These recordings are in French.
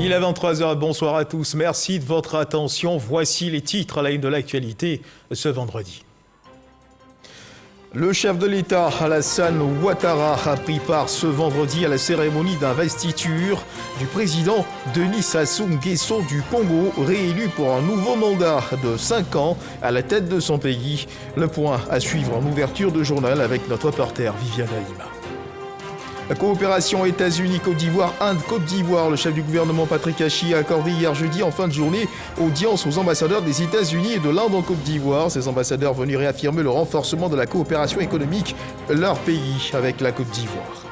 Il est 23h, bonsoir à tous. Merci de votre attention. Voici les titres à la une de l'actualité ce vendredi. Le chef de l'État, Alassane Ouattara, a pris part ce vendredi à la cérémonie d'investiture du président Denis Sassou Nguesso du Congo, réélu pour un nouveau mandat de 5 ans à la tête de son pays. Le point à suivre en ouverture de journal avec notre reporter Viviane Alima. La coopération États-Unis-Côte d'Ivoire, Inde-Côte d'Ivoire. Le chef du gouvernement Patrick Achi a accordé hier jeudi en fin de journée audience aux ambassadeurs des États-Unis et de l'Inde en Côte d'Ivoire. Ces ambassadeurs venus réaffirmer le renforcement de la coopération économique de leur pays avec la Côte d'Ivoire.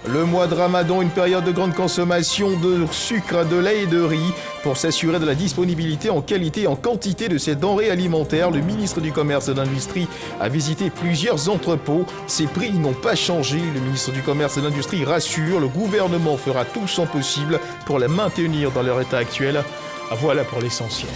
Le mois de Ramadan, une période de grande consommation de sucre, de lait et de riz. Pour s'assurer de la disponibilité en qualité et en quantité de ces denrées alimentaires, le ministre du Commerce et de l'Industrie a visité plusieurs entrepôts. Ces prix n'ont pas changé. Le ministre du Commerce et de l'Industrie rassure, le gouvernement fera tout son possible pour les maintenir dans leur état actuel. Voilà pour l'essentiel.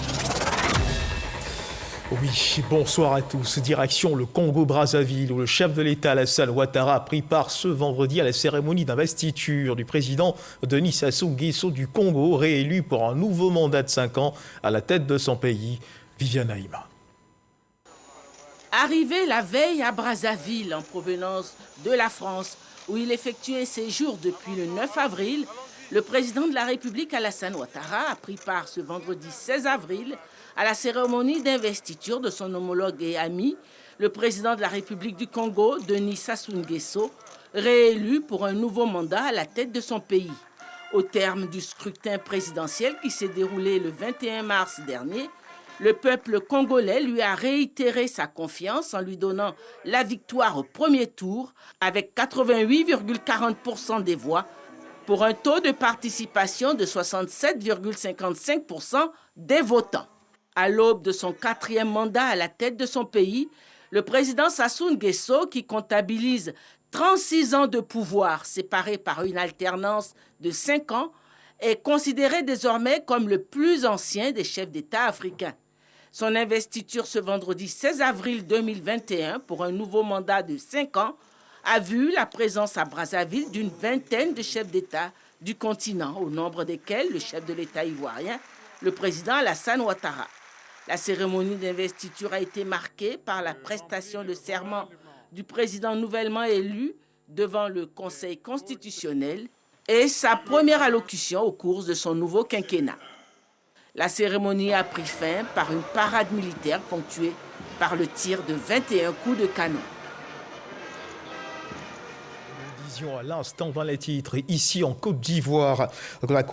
Oui, bonsoir à tous. Direction le Congo-Brazzaville, où le chef de l'État, Alassane Ouattara, a pris part ce vendredi à la cérémonie d'investiture du président Denis Sassou Nguesso du Congo, réélu pour un nouveau mandat de 5 ans à la tête de son pays. Viviane Alima. Arrivé la veille à Brazzaville, en provenance de la France, où il effectue un séjour depuis le 9 avril, le président de la République, Alassane Ouattara, a pris part ce vendredi 16 avril à la cérémonie d'investiture de son homologue et ami, le président de la République du Congo, Denis Sassou Nguesso, réélu pour un nouveau mandat à la tête de son pays. Au terme du scrutin présidentiel qui s'est déroulé le 21 mars dernier, le peuple congolais lui a réitéré sa confiance en lui donnant la victoire au premier tour avec 88,40% des voix pour un taux de participation de 67,55% des votants. À l'aube de son 4e mandat à la tête de son pays, le président Sassou Nguesso, qui comptabilise 36 ans de pouvoir séparés par une alternance de 5 ans, est considéré désormais comme le plus ancien des chefs d'État africains. Son investiture ce vendredi 16 avril 2021 pour un nouveau mandat de 5 ans a vu la présence à Brazzaville d'une vingtaine de chefs d'État du continent, au nombre desquels le chef de l'État ivoirien, le président Alassane Ouattara. La cérémonie d'investiture a été marquée par la prestation de serment du président nouvellement élu devant le Conseil constitutionnel et sa première allocution au cours de son nouveau quinquennat. La cérémonie a pris fin par une parade militaire ponctuée par le tir de 21 coups de canon. À l'instant dans les titres, ici en Côte d'Ivoire,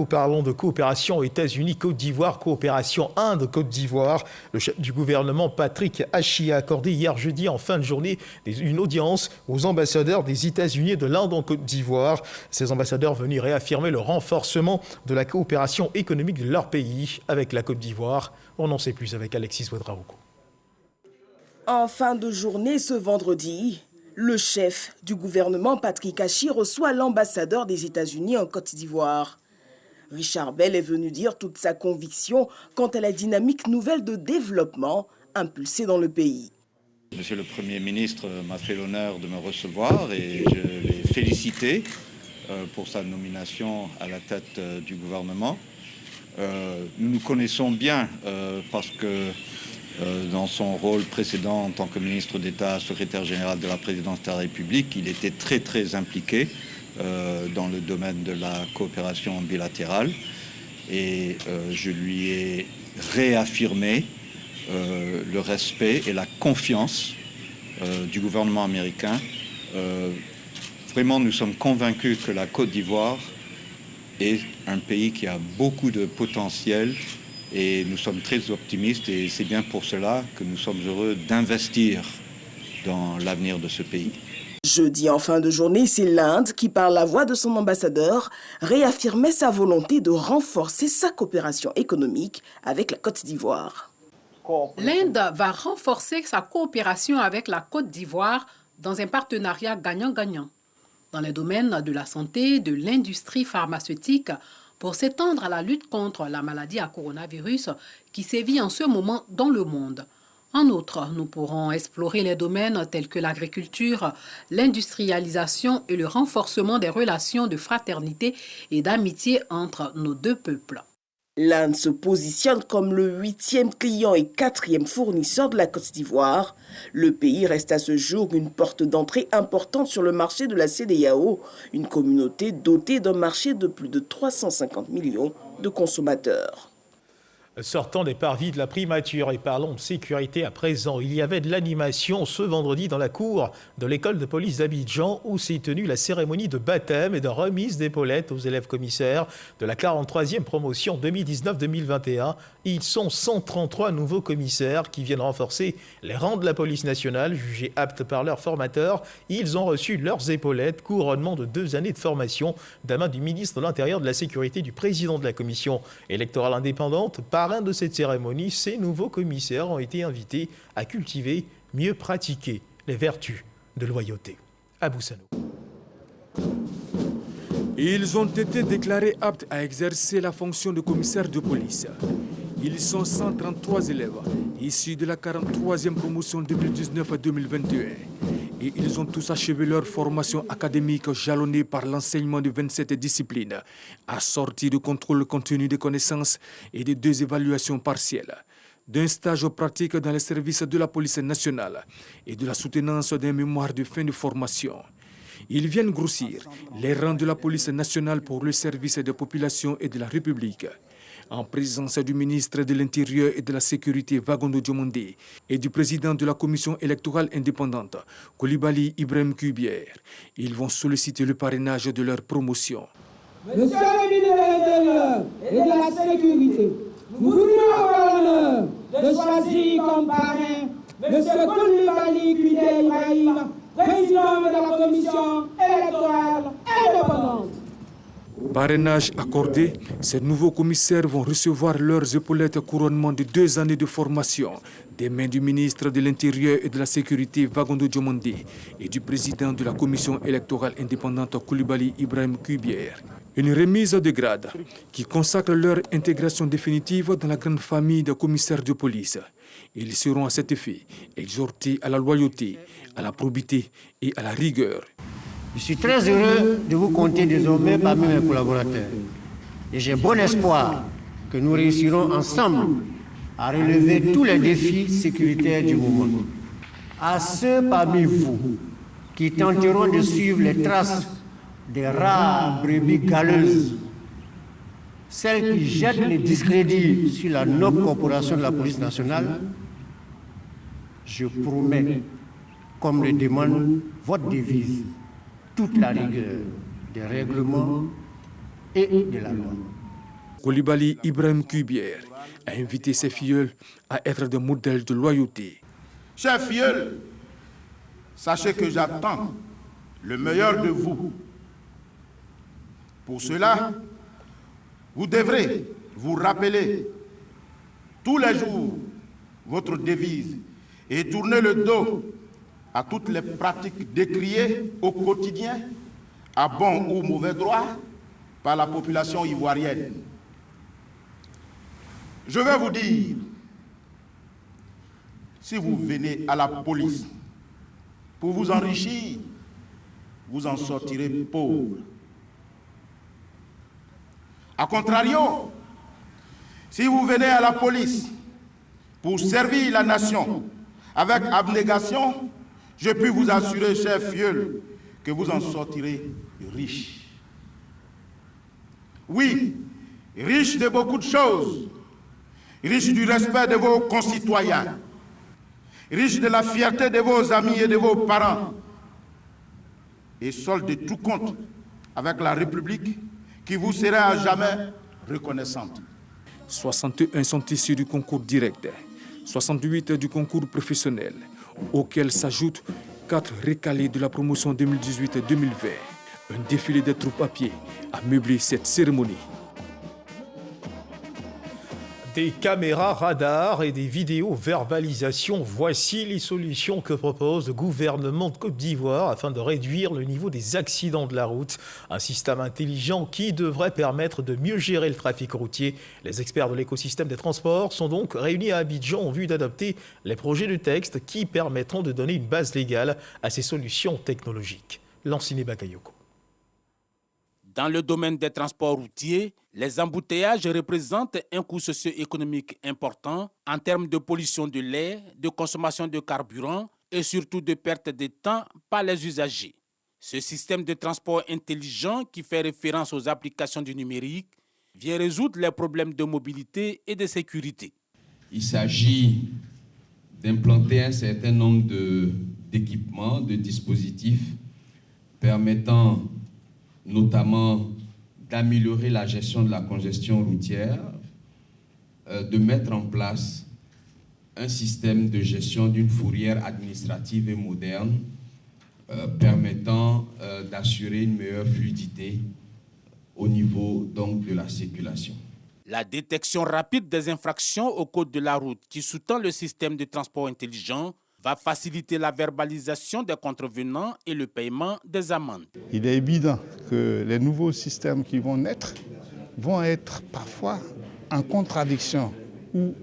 parlons de coopération États-Unis-Côte d'Ivoire, coopération Inde-Côte d'Ivoire. Le chef du gouvernement Patrick Achi a accordé hier jeudi en fin de journée une audience aux ambassadeurs des États-Unis et de l'Inde en Côte d'Ivoire. Ces ambassadeurs venus réaffirmer le renforcement de la coopération économique de leur pays avec la Côte d'Ivoire. On en sait plus avec Alexis Ouedraogo. En fin de journée ce vendredi, le chef du gouvernement, Patrick Achi, reçoit l'ambassadeur des États-Unis en Côte d'Ivoire. Richard Bell est venu dire toute sa conviction quant à la dynamique nouvelle de développement impulsée dans le pays. Monsieur le Premier ministre m'a fait l'honneur de me recevoir et je l'ai félicité pour sa nomination à la tête du gouvernement. Nous nous connaissons bien parce que dans son rôle précédent en tant que ministre d'État, secrétaire général de la présidence de la République, il était très impliqué dans le domaine de la coopération bilatérale et je lui ai réaffirmé le respect et la confiance du gouvernement américain. Vraiment, nous sommes convaincus que la Côte d'Ivoire est un pays qui a beaucoup de potentiel. Et nous sommes très optimistes et c'est bien pour cela que nous sommes heureux d'investir dans l'avenir de ce pays. Jeudi, en fin de journée, c'est l'Inde qui, par la voix de son ambassadeur, réaffirmait sa volonté de renforcer sa coopération économique avec la Côte d'Ivoire. L'Inde va renforcer sa coopération avec la Côte d'Ivoire dans un partenariat gagnant-gagnant dans les domaines de la santé, de l'industrie pharmaceutique, pour s'étendre à la lutte contre la maladie à coronavirus qui sévit en ce moment dans le monde. En outre, nous pourrons explorer les domaines tels que l'agriculture, l'industrialisation et le renforcement des relations de fraternité et d'amitié entre nos deux peuples. L'Inde se positionne comme le 8e client et 4e fournisseur de la Côte d'Ivoire. Le pays reste à ce jour une porte d'entrée importante sur le marché de la CEDEAO, une communauté dotée d'un marché de plus de 350 millions de consommateurs. Sortant des parvis de la primature et parlons de sécurité à présent, il y avait de l'animation ce vendredi dans la cour de l'école de police d'Abidjan où s'est tenue la cérémonie de baptême et de remise d'épaulettes aux élèves commissaires de la 43e promotion 2019-2021. Ils sont 133 nouveaux commissaires qui viennent renforcer les rangs de la police nationale, jugés aptes par leurs formateurs. Ils ont reçu leurs épaulettes, couronnement de 2 années de formation d'un main du ministre de l'Intérieur, de la Sécurité, du président de la commission électorale indépendante. Parrain de cette cérémonie, ces nouveaux commissaires ont été invités à cultiver, mieux pratiquer les vertus de loyauté. Abou Sanou. Ils ont été déclarés aptes à exercer la fonction de commissaire de police. Ils sont 133 élèves issus de la 43e promotion 2019-2021. Et ils ont tous achevé leur formation académique jalonnée par l'enseignement de 27 disciplines, assortie de contrôle continu des connaissances et de 2 évaluations partielles, d'un stage pratique dans les services de la police nationale et de la soutenance d'un mémoire de fin de formation. Ils viennent grossir les rangs de la police nationale pour le service des populations et de la République, en présence du ministre de l'Intérieur et de la Sécurité, Vagondo Diomondé, et du président de la commission électorale indépendante, Coulibaly Ibrahim Kubier. Ils vont solliciter le parrainage de leur promotion. Monsieur le ministre de l'Intérieur et de la Sécurité, nous voudrions avoir l'honneur de choisir comme parrain Monsieur Coulibaly Ibrahim, président de la commission électorale indépendante. Parrainage accordé, ces nouveaux commissaires vont recevoir leurs épaulettes couronnement de 2 années de formation des mains du ministre de l'Intérieur et de la Sécurité, Vagondo Diomondé, et du président de la commission électorale indépendante, Coulibaly Ibrahim Kubier. Une remise de grade qui consacre leur intégration définitive dans la grande famille des commissaires de police. Ils seront à cet effet exhortés à la loyauté, à la probité et à la rigueur. Je suis très heureux de vous compter désormais parmi mes collaborateurs. Et j'ai bon espoir que nous réussirons ensemble à relever tous les défis sécuritaires du moment. À ceux parmi vous qui tenteront de suivre les traces des rares brebis galeuses, celles qui jettent le discrédit sur la noble corporation de la police nationale, je promets, comme le demande votre devise, toute la rigueur des règlements et de la loi. Coulibaly Ibrahim Kubier a invité ses filleuls à être des modèles de loyauté. Chers filleuls, sachez que j'attends le meilleur de vous. Pour cela, vous devrez vous rappeler tous les jours votre devise et tourner le dos à toutes les pratiques décriées au quotidien, à bon ou mauvais droit, par la population ivoirienne. Je vais vous dire, si vous venez à la police pour vous enrichir, vous en sortirez pauvre. A contrario, si vous venez à la police pour servir la nation avec abnégation, je puis vous assurer, chers filleuls, que vous en sortirez riches. Oui, riches de beaucoup de choses, riches du respect de vos concitoyens, riches de la fierté de vos amis et de vos parents, et solde de tout compte avec la République qui vous sera à jamais reconnaissante. 61 sont issus du concours direct, 68 du concours professionnel, auxquels s'ajoutent 4 recalés de la promotion 2018-2020. Un défilé de troupes à pied a meublé cette cérémonie. Des caméras radar et des vidéos verbalisation, voici les solutions que propose le gouvernement de Côte d'Ivoire afin de réduire le niveau des accidents de la route. Un système intelligent qui devrait permettre de mieux gérer le trafic routier. Les experts de l'écosystème des transports sont donc réunis à Abidjan en vue d'adopter les projets de texte qui permettront de donner une base légale à ces solutions technologiques. Lanciné Bakayoko. Dans le domaine des transports routiers, les embouteillages représentent un coût socio-économique important en termes de pollution de l'air, de consommation de carburant et surtout de perte de temps par les usagers. Ce système de transport intelligent qui fait référence aux applications du numérique vient résoudre les problèmes de mobilité et de sécurité. Il s'agit d'implanter un certain nombre d'équipements, de dispositifs permettant notamment d'améliorer la gestion de la congestion routière, de mettre en place un système de gestion d'une fourrière administrative et moderne permettant d'assurer une meilleure fluidité au niveau donc de la circulation. La détection rapide des infractions au code de la route qui sous-tend le système de transport intelligent va faciliter la verbalisation des contrevenants et le paiement des amendes. Il est évident que les nouveaux systèmes qui vont naître vont être parfois en contradiction ou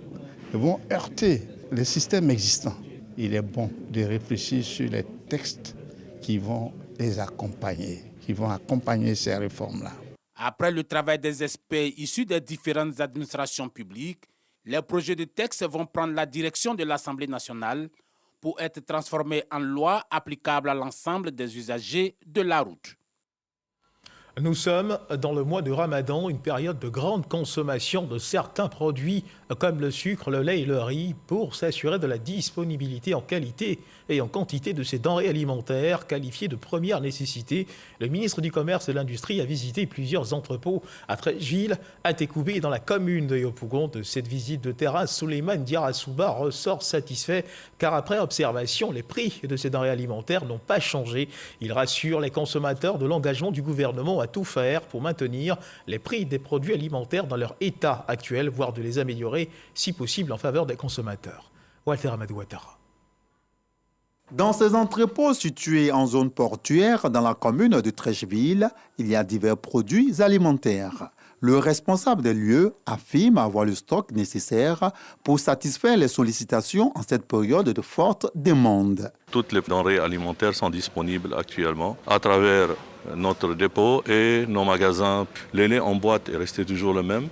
vont heurter les systèmes existants. Il est bon de réfléchir sur les textes qui vont les accompagner, qui vont accompagner ces réformes-là. Après le travail des experts issus des différentes administrations publiques, les projets de texte vont prendre la direction de l'Assemblée nationale pour être transformés en loi applicable à l'ensemble des usagers de la route. Nous sommes dans le mois de Ramadan, une période de grande consommation de certains produits comme le sucre, le lait et le riz pour s'assurer de la disponibilité en qualité et en quantité de ces denrées alimentaires qualifiées de première nécessité. Le ministre du Commerce et de l'Industrie a visité plusieurs entrepôts à Treichville, à Tékoubé et dans la commune de Yopougon. De cette visite de terrain, Souleymane Diarra-Souba ressort satisfait car après observation, les prix de ces denrées alimentaires n'ont pas changé. Il rassure les consommateurs de l'engagement du gouvernement à tout faire pour maintenir les prix des produits alimentaires dans leur état actuel, voire de les améliorer si possible en faveur des consommateurs. Walter Amadou Ouattara. Dans ces entrepôts situés en zone portuaire dans la commune de Treichville, il y a divers produits alimentaires. Le responsable des lieux affirme avoir le stock nécessaire pour satisfaire les sollicitations en cette période de forte demande. Toutes les denrées alimentaires sont disponibles actuellement à travers notre dépôt et nos magasins. Le lait en boîte est resté toujours le même.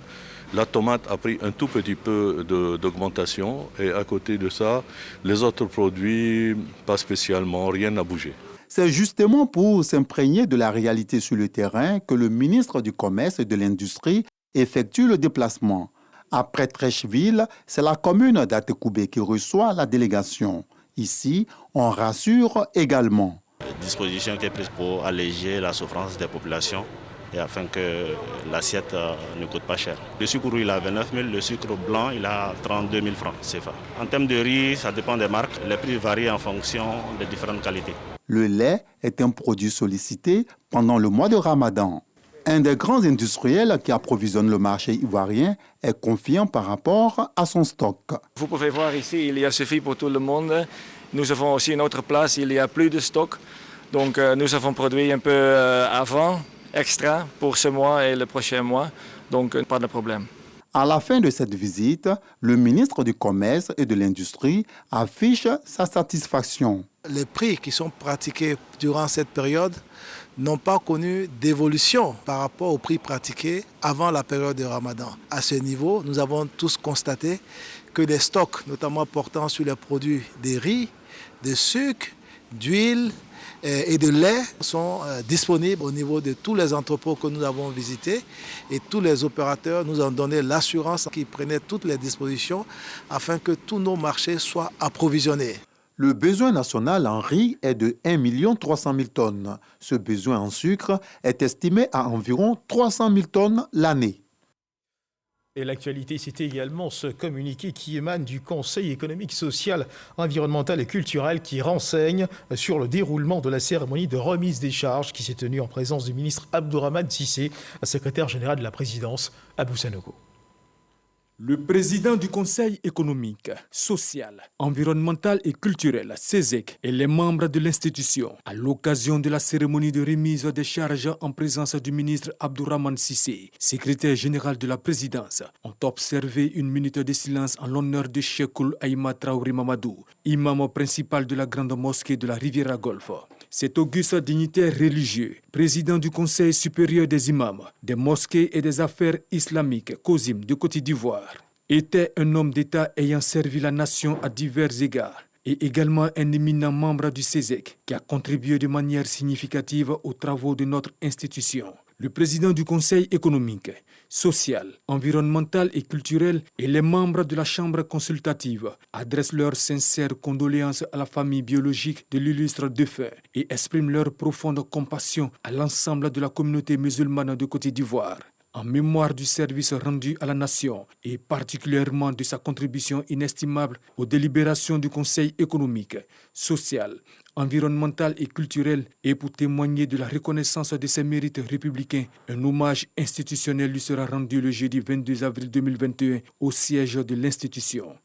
La tomate a pris un tout petit peu d'augmentation et à côté de ça, les autres produits, pas spécialement, rien n'a bougé. C'est justement pour s'imprégner de la réalité sur le terrain que le ministre du Commerce et de l'Industrie effectue le déplacement. Après Treichville, c'est la commune d'Atekoubé qui reçoit la délégation. Ici, on rassure également. Disposition qui est prise pour alléger la souffrance des populations et afin que l'assiette ne coûte pas cher. Le sucre rouge, il a 29 000, le sucre blanc, il a 32 000 francs CFA. En termes de riz, ça dépend des marques. Les prix varient en fonction des différentes qualités. Le lait est un produit sollicité pendant le mois de Ramadan. Un des grands industriels qui approvisionne le marché ivoirien est confiant par rapport à son stock. Vous pouvez voir ici, il y a suffi pour tout le monde. Nous avons aussi une autre place, il y a plus de stock. Donc nous avons produit un peu avant, extra pour ce mois et le prochain mois. Donc pas de problème. À la fin de cette visite, le ministre du Commerce et de l'Industrie affiche sa satisfaction. Les prix qui sont pratiqués durant cette période n'ont pas connu d'évolution par rapport aux prix pratiqués avant la période de Ramadan. À ce niveau, nous avons tous constaté que les stocks, notamment portant sur les produits de riz, de sucre, d'huile et de lait, sont disponibles au niveau de tous les entrepôts que nous avons visités et tous les opérateurs nous ont donné l'assurance qu'ils prenaient toutes les dispositions afin que tous nos marchés soient approvisionnés. Le besoin national en riz est de 1 300 000 tonnes. Ce besoin en sucre est estimé à environ 300 000 tonnes l'année. Et l'actualité, c'était également ce communiqué qui émane du Conseil économique, social, environnemental et culturel qui renseigne sur le déroulement de la cérémonie de remise des charges qui s'est tenue en présence du ministre Abdourahmane Cissé, secrétaire général de la présidence, Abou Sanogo. Le président du Conseil économique, social, environnemental et culturel, CESEC, et les membres de l'institution, à l'occasion de la cérémonie de remise des charges en présence du ministre Abdourahmane Sissé, secrétaire général de la présidence, ont observé une minute de silence en l'honneur de Cheikhoul Aïma Traoré Mamadou, imam principal de la grande mosquée de la Riviera Golfe. Cet auguste dignitaire religieux, président du Conseil supérieur des imams, des mosquées et des affaires islamiques, COSIM de Côte d'Ivoire, était un homme d'État ayant servi la nation à divers égards et également un éminent membre du CESEC qui a contribué de manière significative aux travaux de notre institution. Le président du Conseil économique, social, environnemental et culturel et les membres de la Chambre consultative adressent leurs sincères condoléances à la famille biologique de l'illustre défunt et expriment leur profonde compassion à l'ensemble de la communauté musulmane de Côte d'Ivoire, en mémoire du service rendu à la nation et particulièrement de sa contribution inestimable aux délibérations du Conseil économique, social, environnemental et culturel, et pour témoigner de la reconnaissance de ses mérites républicains. Un hommage institutionnel lui sera rendu le jeudi 22 avril 2021 au siège de l'institution.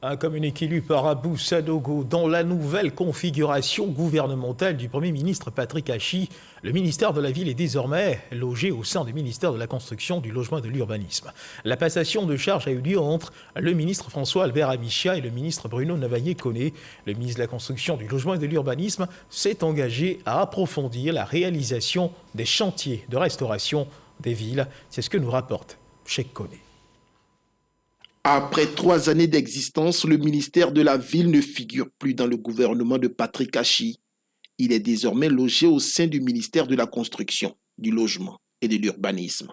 Un communiqué lu par Abou Sanogo. Dans la nouvelle configuration gouvernementale du Premier ministre Patrick Hachi, le ministère de la Ville est désormais logé au sein du ministère de la Construction, du Logement et de l'Urbanisme. La passation de charges a eu lieu entre le ministre François Albert Amicha et le ministre Bruno Nabagné-Koné. Le ministre de la Construction, du Logement et de l'Urbanisme s'est engagé à approfondir la réalisation des chantiers de restauration des villes. C'est ce que nous rapporte Cheikh Koné. Après 3 années d'existence, le ministère de la Ville ne figure plus dans le gouvernement de Patrick Hachi. Il est désormais logé au sein du ministère de la Construction, du Logement et de l'Urbanisme.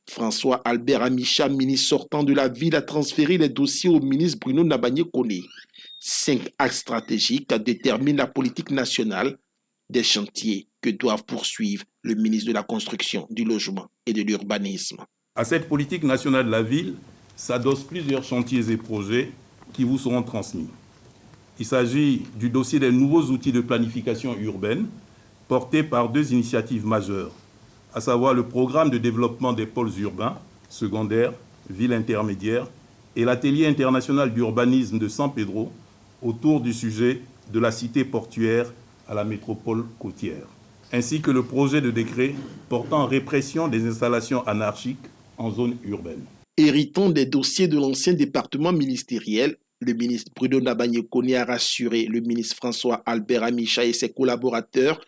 François Albert Amicha, ministre sortant de la Ville, a transféré les dossiers au ministre Bruno Nabagné-Koné. 5 axes stratégiques déterminent la politique nationale des chantiers que doivent poursuivre le ministre de la Construction, du Logement et de l'Urbanisme. À cette politique nationale de la Ville s'adossent plusieurs chantiers et projets qui vous seront transmis. Il s'agit du dossier des nouveaux outils de planification urbaine portés par 2 initiatives majeures, à savoir le programme de développement des pôles urbains, secondaires, villes intermédiaires et l'atelier international d'urbanisme de San Pedro autour du sujet de la cité portuaire à la métropole côtière, ainsi que le projet de décret portant répression des installations anarchiques en zone urbaine. Héritant des dossiers de l'ancien département ministériel, le ministre Bruno Nabagné-Koné a rassuré le ministre François Albert Amicha et ses collaborateurs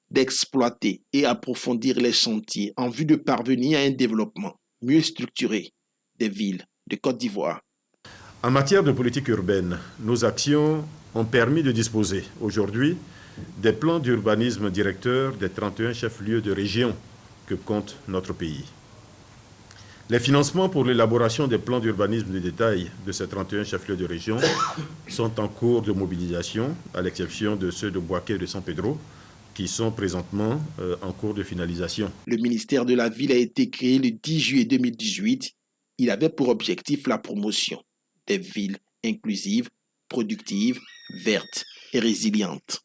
d'exploiter et approfondir les chantiers en vue de parvenir à un développement mieux structuré des villes de Côte d'Ivoire. En matière de politique urbaine, nos actions ont permis de disposer aujourd'hui des plans d'urbanisme directeurs des 31 chefs-lieux de région que compte notre pays. Les financements pour l'élaboration des plans d'urbanisme de détail de ces 31 chefs-lieux de région sont en cours de mobilisation, à l'exception de ceux de Boaké et de San Pedro, qui sont présentement en cours de finalisation. Le ministère de la Ville a été créé le 10 juillet 2018. Il avait pour objectif la promotion des villes inclusives, productives, vertes et résilientes.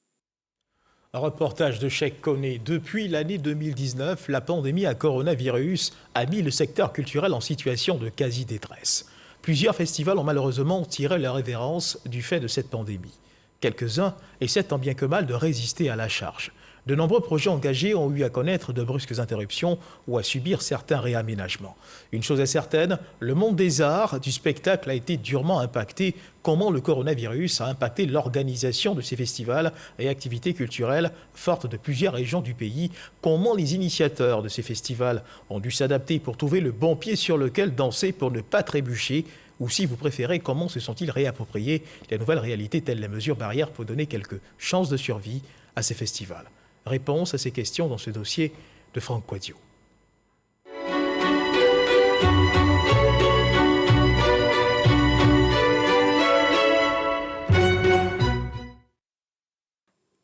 Un reportage de Cheikh Koné. Depuis l'année 2019, la pandémie à coronavirus a mis le secteur culturel en situation de quasi-détresse. Plusieurs festivals ont malheureusement tiré leur révérence du fait de cette pandémie. Quelques-uns essaient tant bien que mal de résister à la charge. De nombreux projets engagés ont eu à connaître de brusques interruptions ou à subir certains réaménagements. Une chose est certaine, le monde des arts, du spectacle a été durement impacté. Comment le coronavirus a impacté l'organisation de ces festivals et activités culturelles fortes de plusieurs régions du pays? Comment les initiateurs de ces festivals ont dû s'adapter pour trouver le bon pied sur lequel danser pour ne pas trébucher? Ou si vous préférez, comment se sont-ils réappropriés les nouvelles réalités telles les mesures barrières pour donner quelques chances de survie à ces festivals? Réponse à ces questions dans ce dossier de Franck Quadio.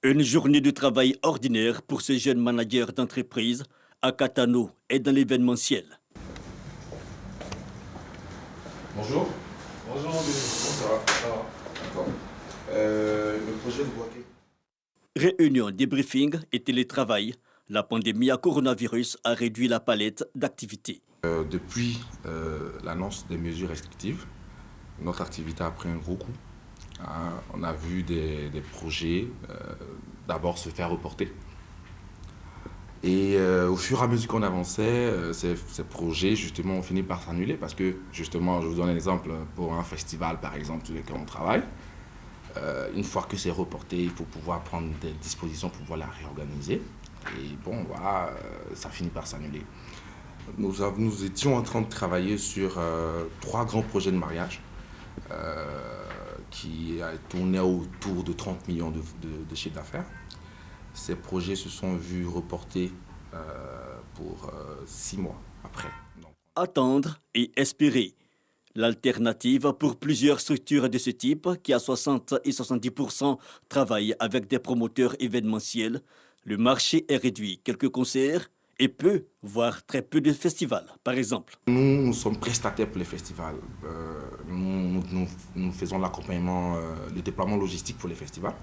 Une journée de travail ordinaire pour ce jeune manager d'entreprise à Katano et dans l'événementiel. Bonjour. Bonjour, ça va? D'accord. Le projet de Boaké. Réunion, débriefing et télétravail, la pandémie à coronavirus a réduit la palette d'activités. Depuis l'annonce des mesures restrictives, notre activité a pris un gros coup. On a vu des projets d'abord se faire reporter. Et au fur et à mesure qu'on avançait, ces projets justement ont fini par s'annuler parce que justement, je vous donne un exemple, pour un festival par exemple sur lequel on travaille, une fois que c'est reporté, il faut pouvoir prendre des dispositions pour pouvoir la réorganiser. Et bon, voilà, ça finit par s'annuler. Nous étions en train de travailler sur 3 grands projets de mariage qui tournaient autour de 30 millions de chiffre d'affaires. Ces projets se sont vus reportés pour 6 mois après. Attendre et espérer. L'alternative pour plusieurs structures de ce type, qui à 60 et 70% travaillent avec des promoteurs événementiels, le marché est réduit. Quelques concerts et peu, voire très peu de festivals, par exemple. Nous sommes prestataires pour les festivals. Nous faisons l'accompagnement, le déploiement logistique pour les festivals.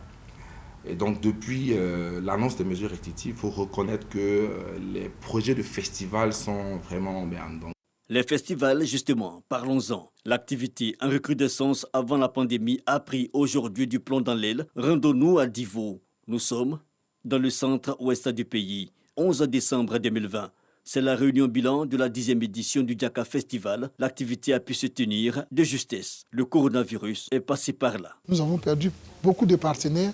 Et donc, depuis l'annonce des mesures restrictives, il faut reconnaître que les projets de festivals sont vraiment en berne. Les festivals, justement, parlons-en. L'activité en recrudescence avant la pandémie a pris aujourd'hui du plomb dans l'aile. Rendons-nous à Divo. Nous sommes dans le centre-ouest du pays. 11 décembre 2020. C'est la réunion bilan de la 10e édition du Diaka Festival. L'activité a pu se tenir de justesse. Le coronavirus est passé par là. Nous avons perdu beaucoup de partenaires,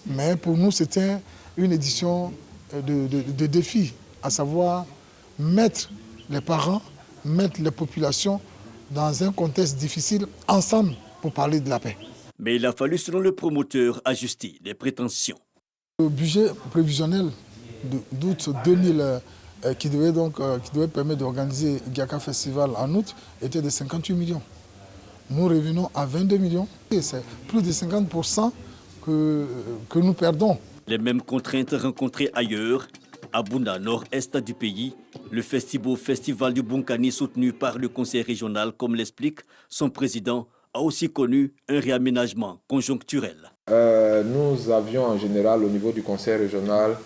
mais pour nous, c'était une édition de défi, à savoir mettre les parents, mettre les populations dans un contexte difficile, ensemble, pour parler de la paix. Mais il a fallu, selon le promoteur, ajuster les prétentions. Le budget prévisionnel d'août 2000, qui devait permettre d'organiser Diaka Festival en août, était de 58 millions. Nous revenons à 22 millions. Et c'est plus de 50% que nous perdons. Les mêmes contraintes rencontrées ailleurs. À Bouna, nord-est du pays, le festival du Bunkani, soutenu par le conseil régional, comme l'explique son président, a aussi connu un réaménagement conjoncturel. Nous avions en général au niveau du conseil régional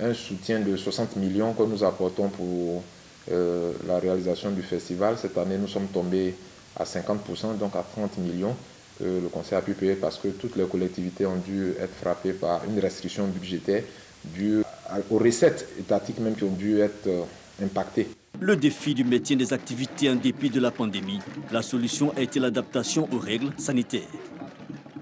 un soutien de 60 millions que nous apportons pour la réalisation du festival. Cette année, nous sommes tombés à 50%, donc à 30 millions que le conseil a pu payer parce que toutes les collectivités ont dû être frappées par une restriction budgétaire due aux recettes étatiques même qui ont dû être impactées. Le défi du maintien des activités en dépit de la pandémie, la solution a été l'adaptation aux règles sanitaires.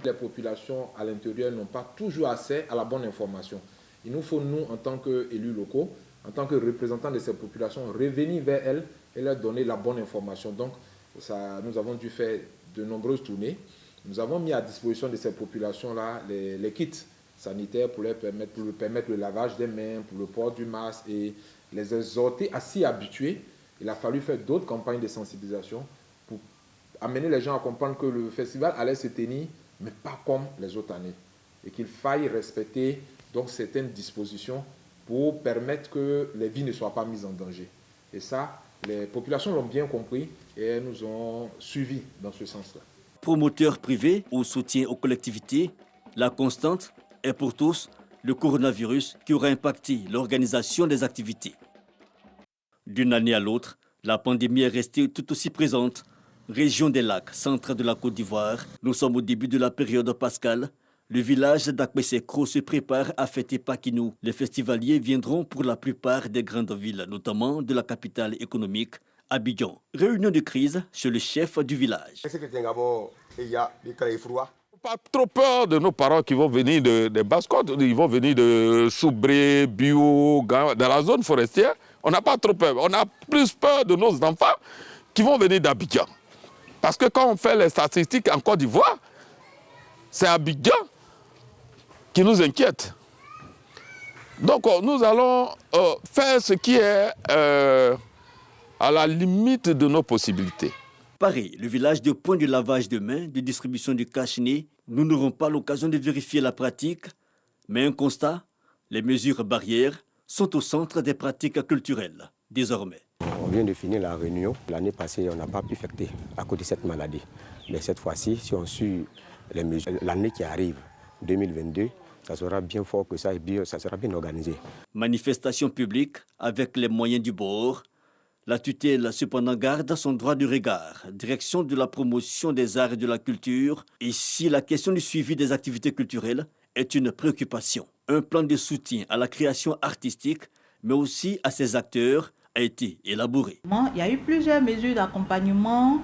Les populations à l'intérieur n'ont pas toujours accès à la bonne information. Il nous faut, nous, en tant qu'élus locaux, en tant que représentants de ces populations, revenir vers elles et leur donner la bonne information. Donc, nous avons dû faire de nombreuses tournées. Nous avons mis à disposition de ces populations-là les kits sanitaires pour leur permettre le lavage des mains, pour le port du masque et les exhorter à s'y habituer. Il a fallu faire d'autres campagnes de sensibilisation pour amener les gens à comprendre que le festival allait se tenir, mais pas comme les autres années. Et qu'il faille respecter donc certaines dispositions pour permettre que les vies ne soient pas mises en danger. Et ça, les populations l'ont bien compris et elles nous ont suivis dans ce sens-là. Promoteurs privés ou soutien aux collectivités, la constante est pour tous le coronavirus qui aura impacté l'organisation des activités. D'une année à l'autre, la pandémie est restée tout aussi présente. Région des Lacs, centre de la Côte d'Ivoire, nous sommes au début de la période pascale. Le village d'Akpesekro se prépare à fêter Pakinou. Les festivaliers viendront pour la plupart des grandes villes, notamment de la capitale économique, Abidjan. Réunion de crise chez le chef du village. Pas trop peur de nos parents qui vont venir de Basse-Côte, ils vont venir de Soubré, Bio, dans la zone forestière. On n'a pas trop peur. On a plus peur de nos enfants qui vont venir d'Abidjan. Parce que quand on fait les statistiques en Côte d'Ivoire, c'est Abidjan qui nous inquiète. Donc nous allons faire ce qui est à la limite de nos possibilités. Paris, le village de point de lavage de mains, de distribution du cache-nez, nous n'aurons pas l'occasion de vérifier la pratique, mais un constat, les mesures barrières sont au centre des pratiques culturelles, désormais. On vient de finir la réunion. L'année passée, on n'a pas pu fêter à cause de cette maladie. Mais cette fois-ci, si on suit les mesures, l'année qui arrive, 2022, ça sera bien fort que ça et ça sera bien organisé. Manifestation publique avec les moyens du bord. La tutelle cependant garde son droit de regard, direction de la promotion des arts et de la culture. Ici, la question du suivi des activités culturelles est une préoccupation. Un plan de soutien à la création artistique, mais aussi à ses acteurs, a été élaboré. Il y a eu plusieurs mesures d'accompagnement.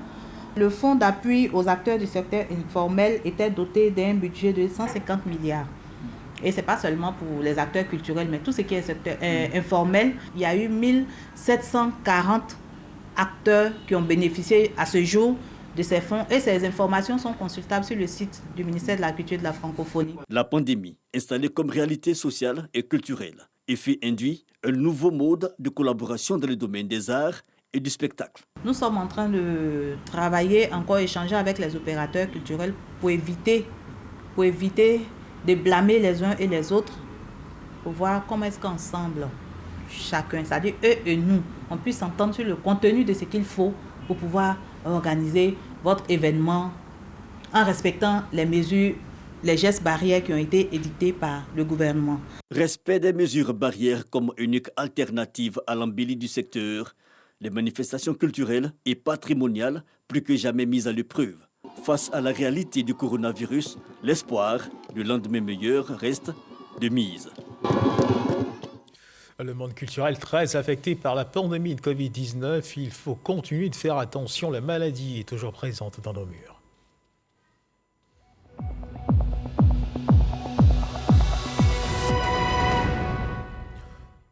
Le fonds d'appui aux acteurs du secteur informel était doté d'un budget de 150 milliards. Et ce n'est pas seulement pour les acteurs culturels, mais tout ce qui est secteur informel. Il y a eu 1740 acteurs qui ont bénéficié à ce jour de ces fonds. Et ces informations sont consultables sur le site du ministère de la Culture et de la Francophonie. La pandémie, installée comme réalité sociale et culturelle, effet induit un nouveau mode de collaboration dans le domaine des arts et du spectacle. Nous sommes en train de travailler, encore échanger avec les opérateurs culturels pour éviter de blâmer les uns et les autres, pour voir comment est-ce qu'ensemble, chacun, c'est-à-dire eux et nous, on puisse s'entendre sur le contenu de ce qu'il faut pour pouvoir organiser votre événement en respectant les mesures, les gestes barrières qui ont été édictés par le gouvernement. Respect des mesures barrières comme unique alternative à l'embellie du secteur, les manifestations culturelles et patrimoniales plus que jamais mises à l'épreuve. Face à la réalité du coronavirus, l'espoir du lendemain meilleur reste de mise. Le monde culturel très affecté par la pandémie de Covid-19, il faut continuer de faire attention, la maladie est toujours présente dans nos murs.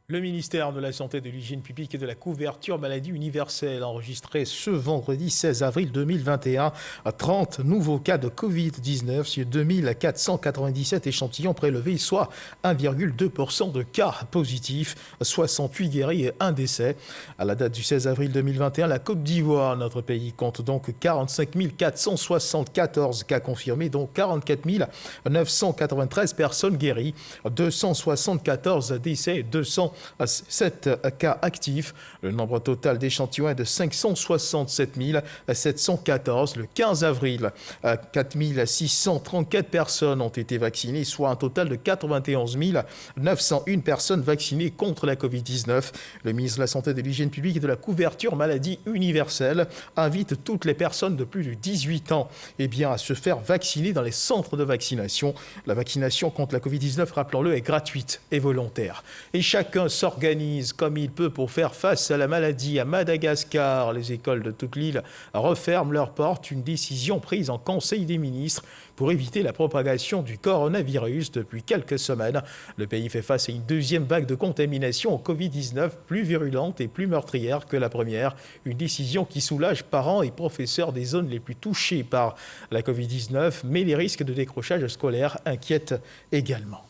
Le ministère de la Santé, de l'Hygiène publique et de la couverture maladie universelle a enregistré ce vendredi 16 avril 2021 30 nouveaux cas de Covid-19 sur 2497 échantillons prélevés, soit 1,2% de cas positifs, 68 guéris et 1 décès. À la date du 16 avril 2021, la Côte d'Ivoire, notre pays, compte donc 45 474 cas confirmés, dont 44 993 personnes guéries, 274 décès et 207 cas actifs. Le nombre total d'échantillons est de 567 714. Le 15 avril, 4 634 personnes ont été vaccinées, soit un total de 91 901 personnes vaccinées contre la Covid-19. Le ministre de la Santé, de l'Hygiène publique et de la couverture maladie universelle invite toutes les personnes de plus de 18 ans à se faire vacciner dans les centres de vaccination. La vaccination contre la Covid-19, rappelons-le, est gratuite et volontaire. Et chacun s'organise comme il peut pour faire face à la maladie. À Madagascar, les écoles de toute l'île referment leurs portes, une décision prise en Conseil des ministres pour éviter la propagation du coronavirus depuis quelques semaines. Le pays fait face à une deuxième vague de contamination au Covid-19 plus virulente et plus meurtrière que la première. Une décision qui soulage parents et professeurs des zones les plus touchées par la Covid-19, mais les risques de décrochage scolaire inquiètent également.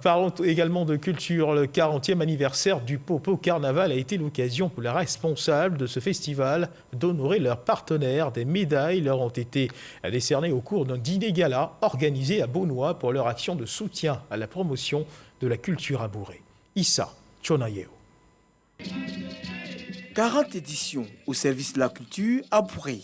Parlons également de culture. Le 40e anniversaire du Popo Carnaval a été l'occasion pour les responsables de ce festival d'honorer leurs partenaires. Des médailles leur ont été décernées au cours d'un dîner gala organisé à Beaunois pour leur action de soutien à la promotion de la culture abourée. Issa Chonayeo. 40 éditions au service de la culture abourée.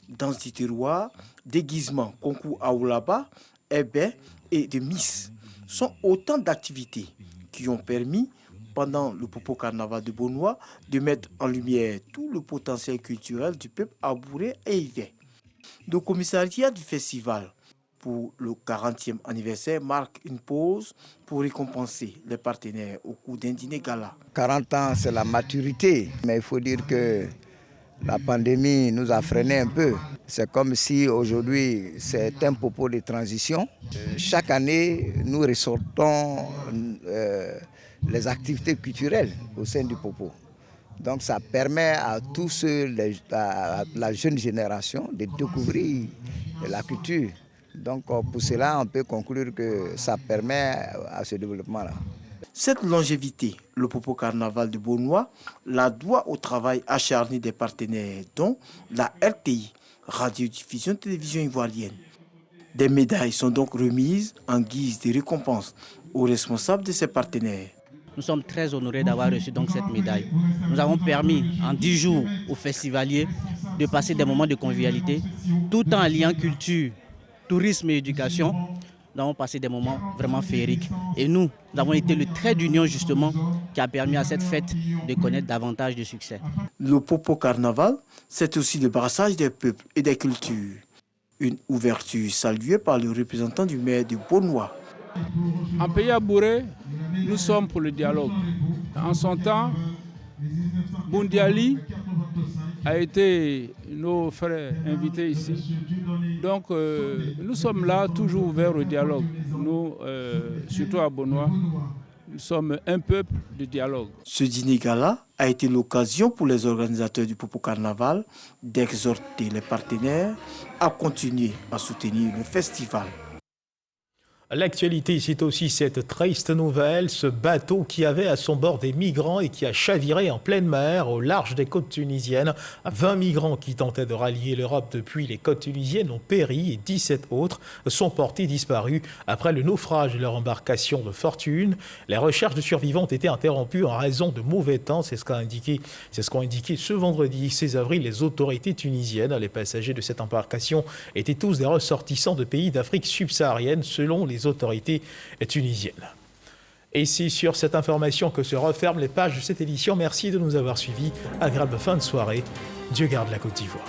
Danse du terroir, déguisement, concours à Oulaba, ébé et de Miss sont autant d'activités qui ont permis, pendant le Popo Carnaval de Beaunois, de mettre en lumière tout le potentiel culturel du peuple abouré et yvé. Le commissariat du festival pour le 40e anniversaire marque une pause pour récompenser les partenaires au cours d'un dîner gala. 40 ans, c'est la maturité, mais il faut dire que la pandémie nous a freiné un peu. C'est comme si aujourd'hui c'est un Popo de transition. Chaque année, nous ressortons les activités culturelles au sein du Popo. Donc ça permet à tous ceux, à la jeune génération de découvrir la culture. Donc pour cela, on peut conclure que ça permet à ce développement-là. Cette longévité, le Popo Carnaval de Beaunois, la doit au travail acharné des partenaires, dont la RTI, Radiodiffusion Télévision Ivoirienne. Des médailles sont donc remises en guise de récompense aux responsables de ces partenaires. Nous sommes très honorés d'avoir reçu donc cette médaille. Nous avons permis en 10 jours aux festivaliers de passer des moments de convivialité, tout en liant culture, tourisme et éducation. nous avons passé des moments vraiment féeriques. Et nous avons été le trait d'union justement qui a permis à cette fête de connaître davantage de succès. Le Popo Carnaval, c'est aussi le brassage des peuples et des cultures. Une ouverture saluée par le représentant du maire de Bonois. En pays à Bouré, nous sommes pour le dialogue. En son temps, Boundiali a été nos frères invités ici. Donc nous sommes là, toujours ouverts au dialogue. Nous, surtout à Bonois, nous sommes un peuple de dialogue. Ce dîner-gala a été l'occasion pour les organisateurs du Popo Carnaval d'exhorter les partenaires à continuer à soutenir le festival. L'actualité, c'est aussi cette triste nouvelle, ce bateau qui avait à son bord des migrants et qui a chaviré en pleine mer au large des côtes tunisiennes. 20 migrants qui tentaient de rallier l'Europe depuis les côtes tunisiennes ont péri et 17 autres sont portés disparus après le naufrage de leur embarcation de fortune. Les recherches de survivants ont été interrompues en raison de mauvais temps, c'est ce qu'ont indiqué ce vendredi 16 avril les autorités tunisiennes. Les passagers de cette embarcation étaient tous des ressortissants de pays d'Afrique subsaharienne selon les autorités tunisiennes. Et c'est sur cette information que se referment les pages de cette édition. Merci de nous avoir suivis. Agréable fin de soirée. Dieu garde la Côte d'Ivoire.